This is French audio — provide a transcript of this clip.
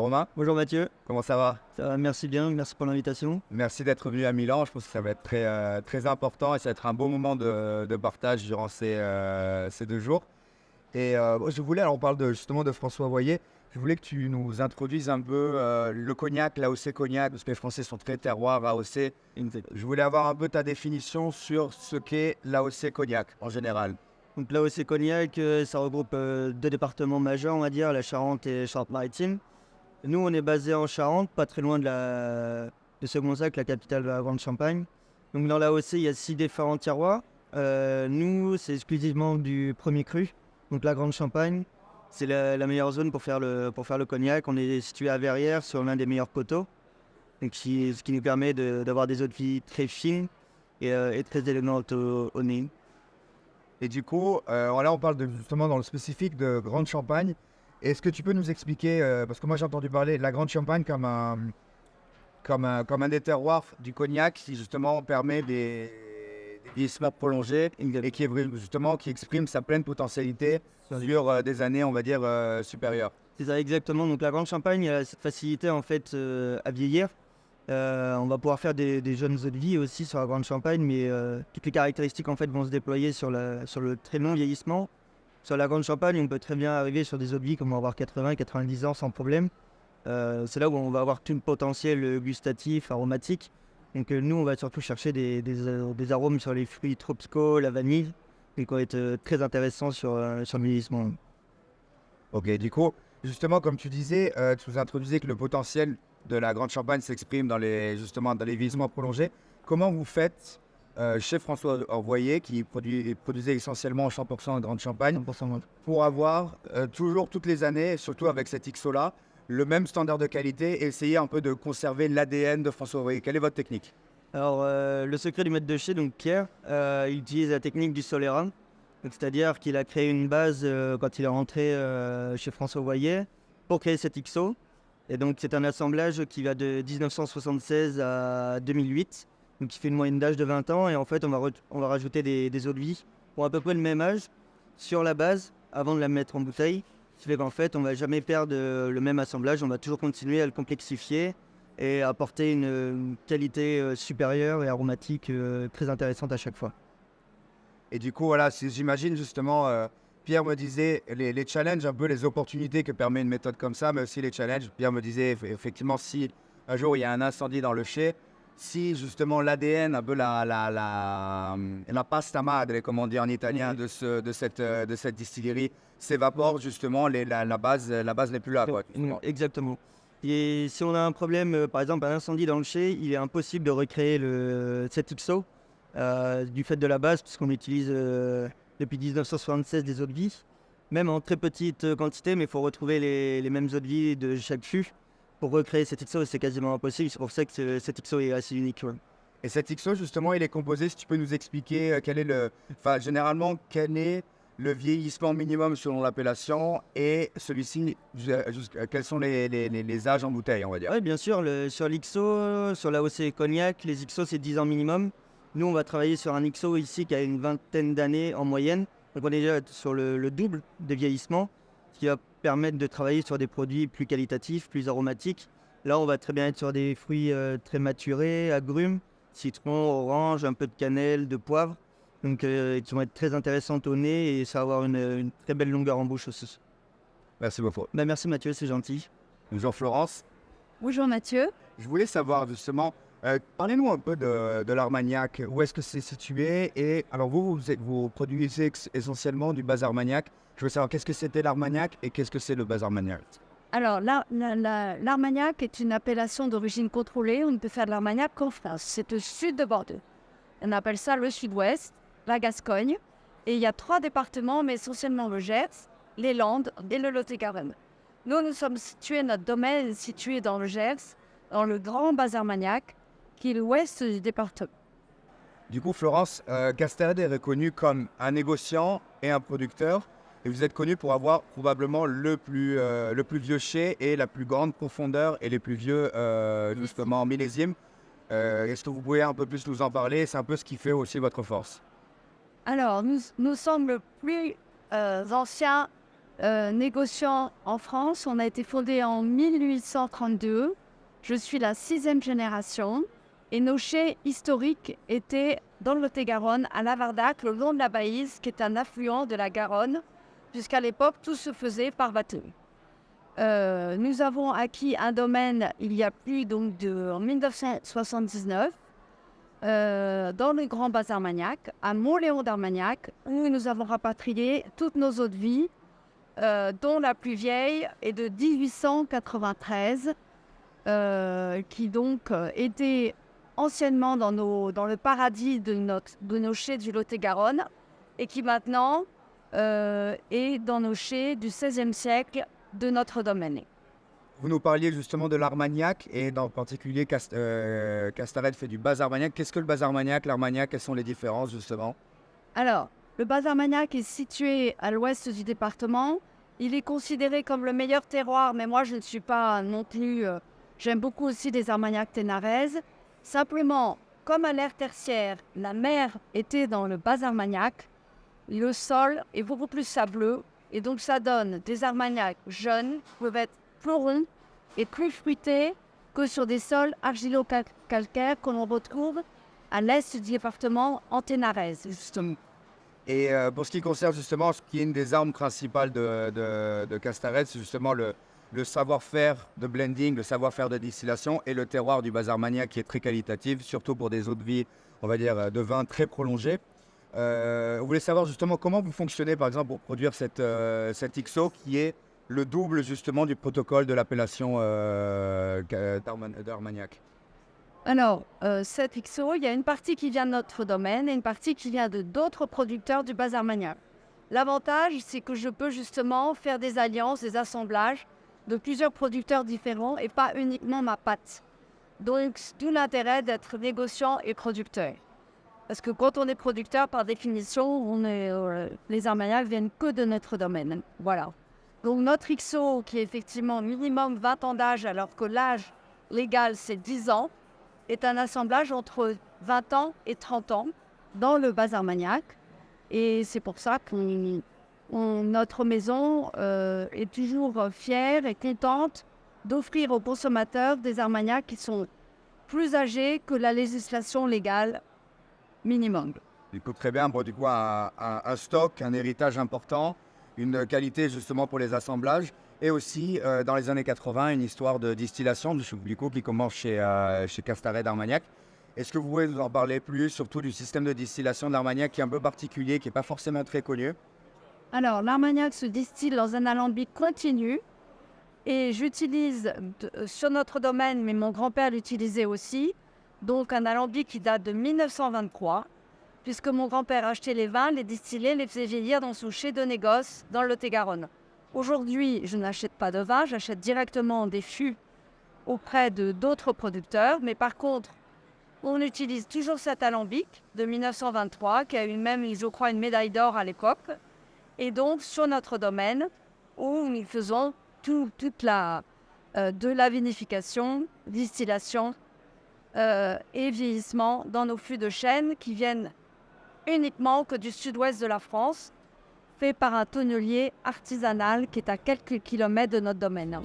Romain. Bonjour Mathieu. Comment ça va? Ça va, merci bien, merci pour l'invitation. Merci d'être venu à Milan. Je pense que ça va être très important et ça va être un beau moment de partage durant ces 2 jours. Et je voulais, alors on parle justement de François Voyer, je voulais que tu nous introduises un peu le cognac, l'AOC cognac, parce que les Français sont très terroirs, AOC. Je voulais avoir un peu ta définition sur ce qu'est l'AOC cognac en général. Donc l'AOC Cognac, ça regroupe 2 départements majeurs, on va dire, la Charente et Charente-Maritime. Nous, on est basé en Charente, pas très loin de Segonzac, la capitale de la Grande Champagne. Donc dans l'AOC, il y a 6 différents terroirs. Nous, c'est exclusivement du premier cru, donc la Grande Champagne. C'est la meilleure zone pour faire le cognac. On est situé à Verrières, sur l'un des meilleurs coteaux, donc ce qui nous permet d'avoir des eaux de vie très fines et très élégantes au nez. Et du coup, là on parle justement dans le spécifique de Grande Champagne. Est-ce que tu peux nous expliquer, parce que moi j'ai entendu parler de la Grande Champagne comme un des terroirs du cognac qui justement permet des vieillissements prolongés et qui exprime sa pleine potentialité sur des années, on va dire, supérieures. C'est ça, exactement. Donc la Grande Champagne a cette facilité en fait à vieillir. On va pouvoir faire des jeunes eaux de vie aussi sur la Grande Champagne, mais toutes les caractéristiques en fait vont se déployer sur le très long vieillissement. Sur la Grande Champagne, on peut très bien arriver sur des eaux de vie comme on va avoir 80-90 ans sans problème. C'est là où on va avoir tout le potentiel gustatif, aromatique. Donc nous, on va surtout chercher des arômes sur les fruits tropicaux, la vanille, et qui vont être très intéressants sur le vieillissement. Ok, du coup, justement, comme tu disais, tu nous introduisais que le potentiel de la Grande Champagne s'exprime dans les vieillissements prolongés. Comment vous faites chez François Voyer, qui produisait essentiellement 100% de Grande Champagne, 100%. pour avoir toujours, toutes les années, surtout avec cet XO-là, le même standard de qualité et essayer un peu de conserver l'ADN de François Voyer? Quelle est votre technique? Alors, le secret du maître de chez, donc Pierre, il utilise la technique du Solera. C'est-à-dire qu'il a créé une base quand il est rentré chez François Voyer pour créer cet XO. Et donc, c'est un assemblage qui va de 1976 à 2008. Donc, il fait une moyenne d'âge de 20 ans. Et en fait, on va rajouter des eaux de vie pour à peu près le même âge sur la base avant de la mettre en bouteille. Ce qui fait qu'en fait, on ne va jamais perdre le même assemblage. On va toujours continuer à le complexifier et apporter une qualité supérieure et aromatique très intéressante à chaque fois. Et du coup, voilà, si j'imagine justement, Pierre me disait les challenges, un peu les opportunités que permet une méthode comme ça, mais aussi les challenges. Pierre me disait effectivement, si un jour il y a un incendie dans le chai, si justement l'ADN, un peu la pasta madre, comme on dit en italien, de cette distillerie s'évapore, justement, la base n'est plus là, quoi. Exactement. Et si on a un problème, par exemple un incendie dans le chai, il est impossible de recréer cet XO du fait de la base, puisqu'on utilise depuis 1976 des eaux de vie, même en très petite quantité, mais il faut retrouver les mêmes eaux de vie de chaque fût pour recréer cet XO, c'est quasiment impossible. C'est pour ça que cet XO est assez unique. Ouais. Et cet XO, justement, il est composé, si tu peux nous expliquer généralement, quel est le vieillissement minimum selon l'appellation et celui-ci, quels sont les âges en bouteille, on va dire. Oui, bien sûr, sur l'XO, sur l'AOC Cognac, les XO c'est 10 ans minimum. Nous, on va travailler sur un XO ici qui a une vingtaine d'années en moyenne. Donc on est déjà sur le double de vieillissement, ce qui va permettre de travailler sur des produits plus qualitatifs, plus aromatiques. Là, on va très bien être sur des fruits très maturés, agrumes, citron, orange, un peu de cannelle, de poivre. Donc, ils vont être très intéressants au nez et ça va avoir une très belle longueur en bouche aussi. Merci beaucoup. Merci Mathieu, c'est gentil. Bonjour Florence. Bonjour Mathieu. Je voulais savoir justement, parlez-nous un peu de l'Armagnac. Où est-ce que c'est situé? Et alors vous produisez essentiellement du bas Armagnac. Je veux savoir qu'est-ce que c'était l'Armagnac et qu'est-ce que c'est le bas Armagnac? Alors, l'Armagnac est une appellation d'origine contrôlée. On ne peut faire de l'Armagnac qu'en France. C'est au sud de Bordeaux. On appelle ça le sud-ouest, la Gascogne. Et il y a 3 départements, mais essentiellement le Gers, les Landes et le Lot-et-Garonne. Nous sommes situés, notre domaine est situé dans le Gers, dans le Grand Bas Armagnac, qui est l'ouest du département. Du coup, Florence, Castelrad est reconnu comme un négociant et un producteur. Et vous êtes connu pour avoir probablement le plus vieux chai et la plus grande profondeur et les plus vieux, justement, millésimes. Est-ce que vous pouvez un peu plus nous en parler? C'est un peu ce qui fait aussi votre force. Alors, nous sommes le plus ancien négociant en France. On a été fondé en 1832. Je suis la 6e génération. Et nos chais historiques étaient dans le Lot-et-Garonne, à Lavardac, le long de la Baïse, qui est un affluent de la Garonne, puisqu'à l'époque, tout se faisait par bateau. Nous avons acquis un domaine il y a plus en 1979, dans le Grand Bas Armagnac, à Mont-Léon d'Armagnac, où nous avons rapatrié toutes nos eaux de vie, dont la plus vieille est de 1893, qui donc était anciennement dans le paradis de nos chais du Lot-et-Garonne et qui maintenant est dans nos chais du XVIe siècle de notre domaine. Vous nous parliez justement de l'Armagnac et en particulier Castaret fait du Bas Armagnac. Qu'est-ce que le Bas Armagnac, l'Armagnac, quelles sont les différences justement? Alors, le Bas Armagnac est situé à l'ouest du département. Il est considéré comme le meilleur terroir, mais moi je ne suis pas non plus... j'aime beaucoup aussi les Armagnacs ténarèses. Simplement, comme à l'ère tertiaire, la mer était dans le Bas Armagnac, le sol est beaucoup plus sableux et donc ça donne des Armagnacs jeunes qui peuvent être plus ronds et plus fruités que sur des sols argilo-calcaires que l'on retrouve à l'est du département en Ténarèse. Justement. Et pour ce qui concerne justement ce qui est une des armes principales de Castaret, c'est justement le savoir-faire de blending, le savoir-faire de distillation et le terroir du Bas Armagnac qui est très qualitatif, surtout pour des eaux de vie, on va dire, de vin très prolongés. On voulait savoir justement comment vous fonctionnez par exemple pour produire cette XO qui est le double justement du protocole de l'appellation d'Armagnac. Alors, cette XO, il y a une partie qui vient de notre domaine et une partie qui vient de d'autres producteurs du Bas Armagnac. L'avantage, c'est que je peux justement faire des alliances, des assemblages de plusieurs producteurs différents et pas uniquement ma pâte. Donc, d'où l'intérêt d'être négociant et producteur. Parce que quand on est producteur, par définition, les Armagnacs viennent que de notre domaine. Voilà. Donc notre XO, qui est effectivement minimum 20 ans d'âge, alors que l'âge légal c'est 10 ans, est un assemblage entre 20 ans et 30 ans dans le Bas Armagnac. Et c'est pour ça que notre maison est toujours fière et contente d'offrir aux consommateurs des Armagnacs qui sont plus âgés que la législation légale minimum. Du coup, très bien. Bon, du coup, un stock, un héritage important, une qualité justement pour les assemblages et aussi dans les années 80, une histoire de distillation du coup qui commence chez Castaret d'Armagnac. Est-ce que vous pouvez nous en parler plus, surtout du système de distillation d'Armagnac qui est un peu particulier, qui n'est pas forcément très connu? Alors, l'Armagnac se distille dans un alambic continu et j'utilise sur notre domaine, mais mon grand-père l'utilisait aussi, donc un alambic qui date de 1923, puisque mon grand-père achetait les vins, les distillait, les faisait vieillir dans son chai de négoce dans le Lot-et-Garonne. Aujourd'hui, je n'achète pas de vin, j'achète directement des fûts auprès de d'autres producteurs, mais par contre, on utilise toujours cet alambic de 1923, qui a eu même, je crois, une médaille d'or à l'époque. Et donc, sur notre domaine, où nous faisons toute de la vinification, distillation et vieillissement dans nos fûts de chêne qui viennent uniquement que du sud-ouest de la France, fait par un tonnelier artisanal qui est à quelques kilomètres de notre domaine.